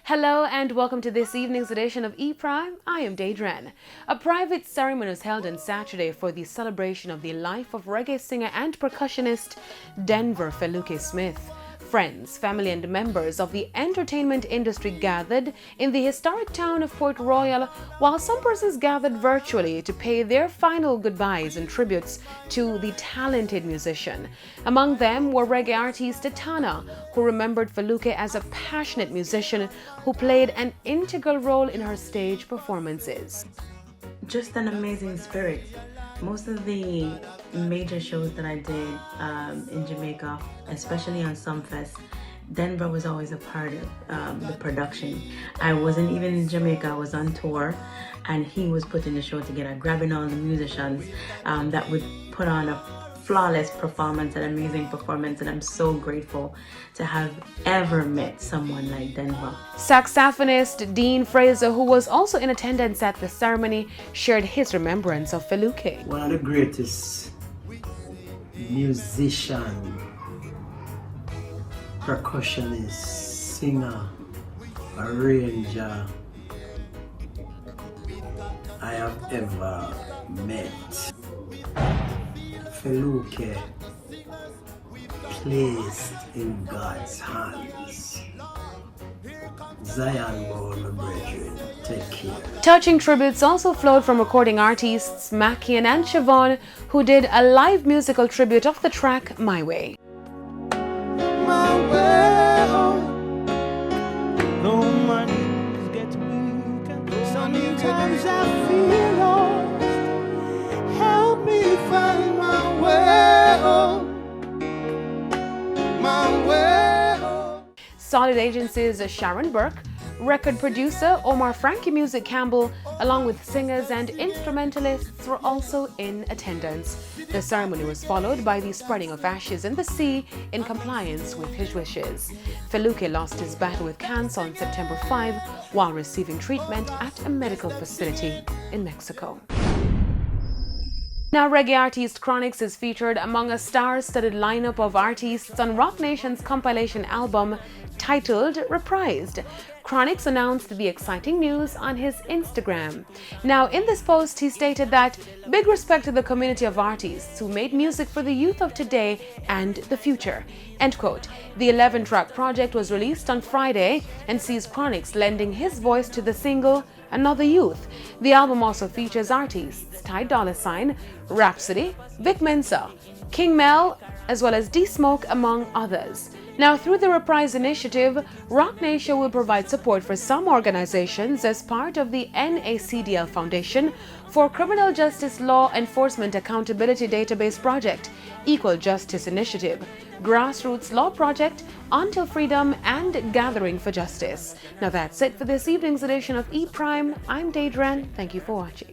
Hello and welcome to this evening's edition of E-Prime. I am Daedren. A private ceremony was held on Saturday for the celebration of the life of reggae singer and percussionist Denver Feluke Smith. Friends, family and members of the entertainment industry gathered in the historic town of Port Royal, while some persons gathered virtually to pay their final goodbyes and tributes to the talented musician. Among them were reggae artist Tana, who remembered Feluke as a passionate musician who played an integral role in her stage performances. Just an amazing spirit. Most of the major shows that I did in Jamaica, especially on Sumfest, Denver was always a part of the production. I wasn't even in Jamaica, I was on tour, and he was putting the show together, grabbing all the musicians that would put on a flawless performance, an amazing performance, and I'm so grateful to have ever met someone like Denver. Saxophonist Dean Fraser, who was also in attendance at the ceremony, shared his remembrance of Feluke. One of the greatest musician, percussionist, singer, arranger I have ever met. Feluke, placed in God's hands. Zion born, my brethren, take care. Touching tributes also flowed from recording artists Makian and Siobhan, who did a live musical tribute of the track My Way. My way home. Though my knees get weak, sometimes I feel lost. Help me find my way home. My way home. Solid Agency's Sharon Burke, record producer Omar Frankie Music Campbell, along with singers and instrumentalists were also in attendance. The ceremony was followed by the spreading of ashes in the sea in compliance with his wishes. Feluke lost his battle with cancer on September 5 while receiving treatment at a medical facility in Mexico. Now, reggae artist Chronixx is featured among a star-studded lineup of artists on Rock Nation's compilation album titled Reprised. Chronixx announced the exciting news on his Instagram. Now, in this post, he stated that big respect to the community of artists who made music for the youth of today and the future. End quote. The 11-track project was released on Friday and sees Chronixx lending his voice to the single Another Youth. The album also features artists Ty Dolla $ign, Rhapsody, Vic Mensa, King Mel, as well as D-Smoke, among others. Now, through the Reprise initiative, Rock Nation will provide support for some organizations as part of the NACDL Foundation for Criminal Justice Law Enforcement Accountability Database Project, Equal Justice Initiative, Grassroots Law Project, Until Freedom, and Gathering for Justice. Now, that's it for this evening's edition of E-Prime. I'm Daedren. Thank you for watching.